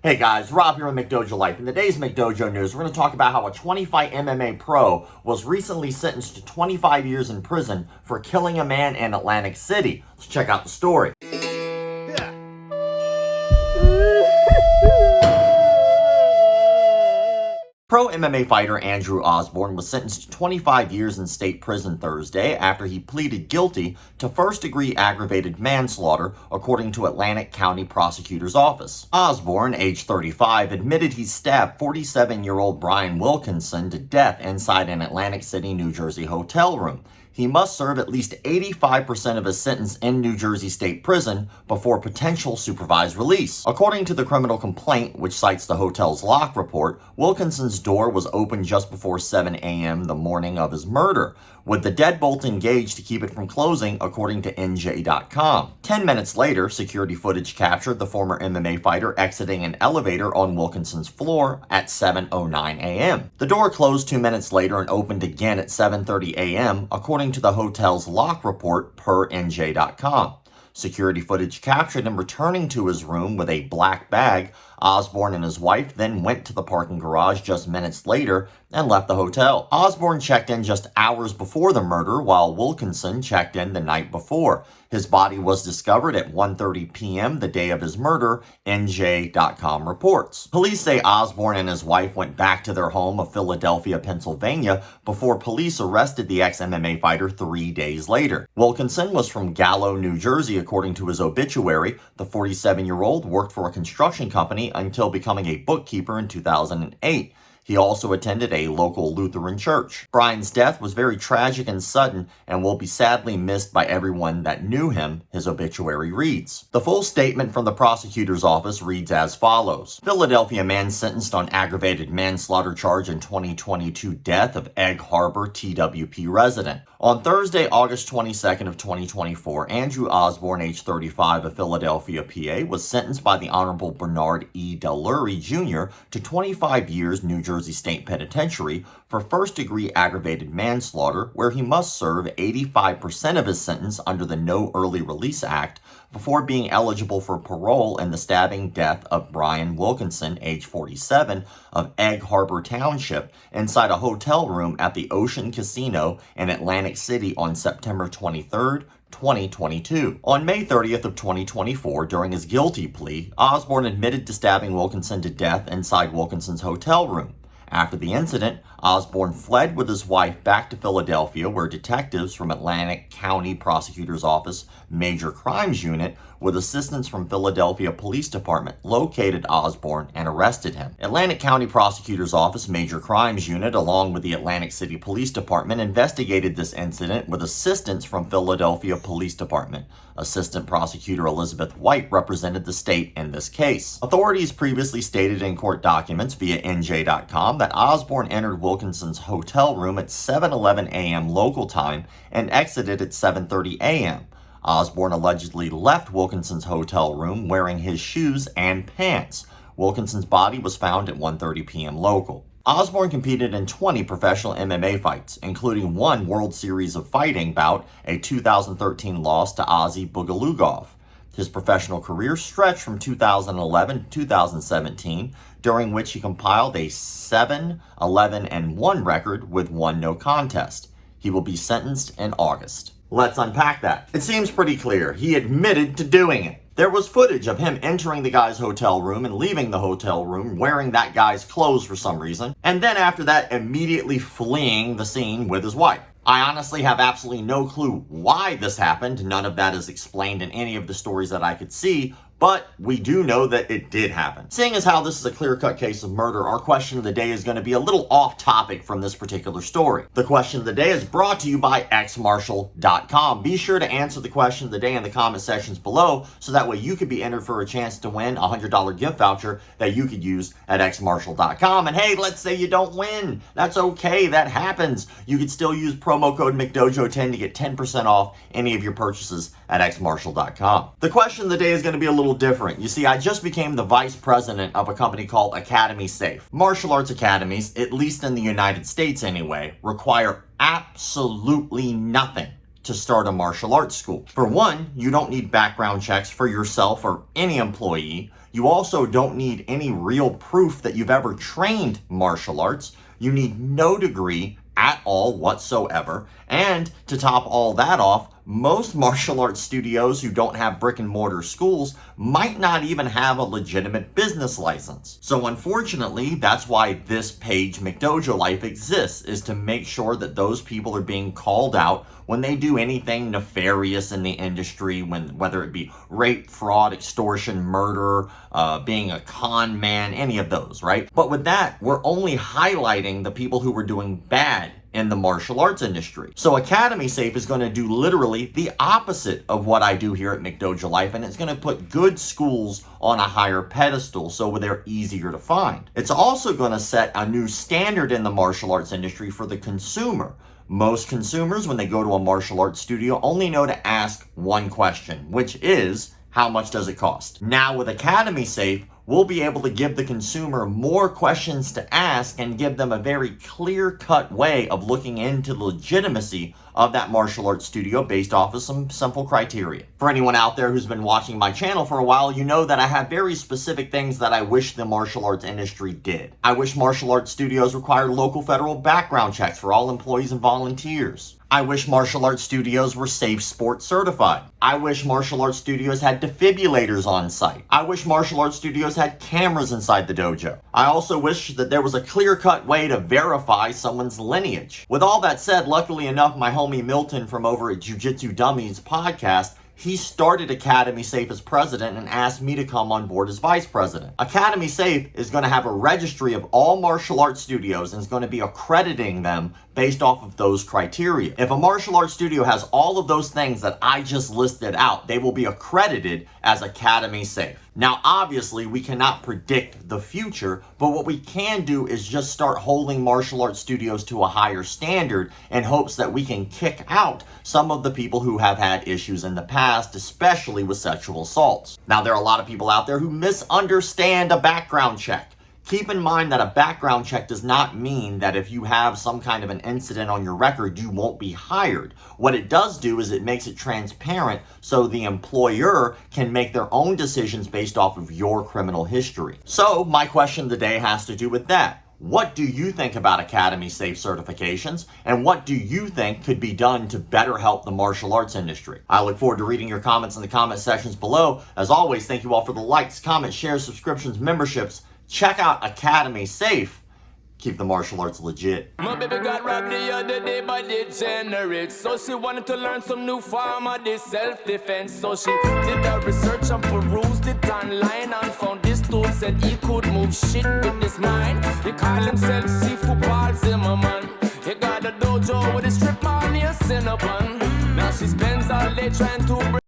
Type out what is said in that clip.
Hey guys, Rob here with McDojoLife. In the Todays McDojo news, we're going to talk about how a 25 MMA pro was recently sentenced to 25 years in prison for killing a man in Atlantic City. Let's check out the story. Pro MMA fighter Andrew Osborne was sentenced to 25 years in state prison Thursday after he pleaded guilty to first-degree aggravated manslaughter, according to Atlantic County Prosecutor's Office. Osborne, age 35, admitted he stabbed 47-year-old Brian Wilkinson to death inside an Atlantic City, New Jersey hotel room. He must serve at least 85% of his sentence in New Jersey State Prison before potential supervised release. According to the criminal complaint, which cites the hotel's lock report, Wilkinson's door was open just before 7 a.m. the morning of his murder, with the deadbolt engaged to keep it from closing, according to NJ.com. 10 minutes later, security footage captured the former MMA fighter exiting an elevator on Wilkinson's floor at 7:09 a.m. The door closed 2 minutes later and opened again at 7:30 a.m., according to the hotel's lock report per NJ.com. Security footage captured him returning to his room with a black bag. Osborne and his wife then went to the parking garage just minutes later and left the hotel. Osborne checked in just hours before the murder, while Wilkinson checked in the night before. His body was discovered at 1:30 p.m. the day of his murder, NJ.com reports. Police say Osborne and his wife went back to their home of Philadelphia, Pennsylvania, before police arrested the ex-MMA fighter 3 days later. Wilkinson was from Gallo, New Jersey, according to his obituary. The 47-year-old worked for a construction company until becoming a bookkeeper in 2008. He also attended a local Lutheran church. Brian's death was very tragic and sudden and will be sadly missed by everyone that knew him, his obituary reads. The full statement from the prosecutor's office reads as follows. Philadelphia man sentenced on aggravated manslaughter charge in 2022 death of Egg Harbor TWP resident. On Thursday, August 22nd of 2024, Andrew Osborne, age 35 of Philadelphia, PA, was sentenced by the Honorable Bernard E. Del Lurie, Jr. to 25 years New Jersey State Penitentiary for first-degree aggravated manslaughter, where he must serve 85% of his sentence under the No Early Release Act before being eligible for parole in the stabbing death of Brian Wilkinson, age 47, of Egg Harbor Township, inside a hotel room at the Ocean Casino in Atlantic City on September 23rd, 2022. On May 30th of 2024, during his guilty plea, Osborne admitted to stabbing Wilkinson to death inside Wilkinson's hotel room. After the incident, Osborne fled with his wife back to Philadelphia, where detectives from Atlantic County Prosecutor's Office Major Crimes Unit, with assistance from Philadelphia Police Department, located Osborne and arrested him. Atlantic County Prosecutor's Office Major Crimes Unit, along with the Atlantic City Police Department, investigated this incident with assistance from Philadelphia Police Department. Assistant Prosecutor Elizabeth White represented the state in this case. Authorities previously stated in court documents via NJ.com that Osborne entered Wilkinson's hotel room at 7:11 a.m. local time and exited at 7:30 a.m. Osborne allegedly left Wilkinson's hotel room wearing his shoes and pants. Wilkinson's body was found at 1:30 p.m. local. Osborne competed in 20 professional MMA fights, including one World Series of Fighting bout, a 2013 loss to Ozzy Bugalugov. His professional career stretched from 2011 to 2017, during which he compiled a 7-11-1 record with one no contest. He will be sentenced in August. Let's unpack that. It seems pretty clear. He admitted to doing it. There was footage of him entering the guy's hotel room and leaving the hotel room wearing that guy's clothes for some reason, and then after that immediately fleeing the scene with his wife. I honestly have absolutely no clue why this happened. None of that is explained in any of the stories that I could see, but we do know that it did happen. Seeing as how this is a clear-cut case of murder, our question of the day is going to be a little off topic from this particular story. The question of the day is brought to you by xmarshall.com. Be sure to answer the question of the day in the comment sections below, so that way you could be entered for a chance to win a $100 gift voucher that you could use at xmarshall.com. And hey, let's say you don't win. That's okay. That happens. You could still use promo code McDojo10 to get 10% off any of your purchases at xmarshall.com. The question of the day is going to be a little different. You see, I just became the vice president of a company called Academy Safe. Martial arts academies, at least in the United States anyway, require absolutely nothing to start a martial arts school. For one, you don't need background checks for yourself or any employee. You also don't need any real proof that you've ever trained martial arts. You need no degree at all whatsoever. And to top all that off, most martial arts studios who don't have brick and mortar schools might not even have a legitimate business license. So unfortunately, that's why this page, McDojoLife, exists, is to make sure that those people are being called out when they do anything nefarious in the industry, whether it be rape, fraud, extortion, murder, being a con man, any of those, right? But with that, we're only highlighting the people who were doing bad in the martial arts industry. So Academy Safe is going to do literally the opposite of what I do here at McDojoLife, and it's going to put good schools on a higher pedestal so they're easier to find. It's also going to set a new standard in the martial arts industry for the consumer. Most consumers, when they go to a martial arts studio, only know to ask one question, which is, how much does it cost? Now with Academy Safe, we'll be able to give the consumer more questions to ask and give them a very clear-cut way of looking into the legitimacy of that martial arts studio based off of some simple criteria. For anyone out there who's been watching my channel for a while, you know that I have very specific things that I wish the martial arts industry did. I wish martial arts studios required local federal background checks for all employees and volunteers. I wish martial arts studios were Safe Sport certified. I wish martial arts studios had defibrillators on site. I wish martial arts studios had cameras inside the dojo. I also wish that there was a clear-cut way to verify someone's lineage. With all that said, luckily enough, my homie Milton from over at Jiu-Jitsu Dummies podcast, he started Academy Safe as president and asked me to come on board as vice president. Academy Safe is going to have a registry of all martial arts studios and is going to be accrediting them based off of those criteria. If a martial arts studio has all of those things that I just listed out, they will be accredited as Academy Safe. Now, obviously, we cannot predict the future, but what we can do is just start holding martial arts studios to a higher standard in hopes that we can kick out some of the people who have had issues in the past, especially with sexual assaults. Now, there are a lot of people out there who misunderstand a background check. Keep in mind that a background check does not mean that if you have some kind of an incident on your record, you won't be hired. What it does do is it makes it transparent so the employer can make their own decisions based off of your criminal history. So my question today has to do with that. What do you think about Academy Safe certifications, and what do you think could be done to better help the martial arts industry? I look forward to reading your comments in the comment sections below. As always, thank you all for the likes, comments, shares, subscriptions, memberships. Check out Academy Safe. Keep the martial arts legit. My baby got robbed the other day by degenerates. So she wanted to learn some new form of this self-defense. So she did her research and perused it online and found this dude said he could move shit with his mind. He called himself Seafood Paul Zimmerman. He got a dojo with a strip on, he a Cinnabon. Now she spends all day trying to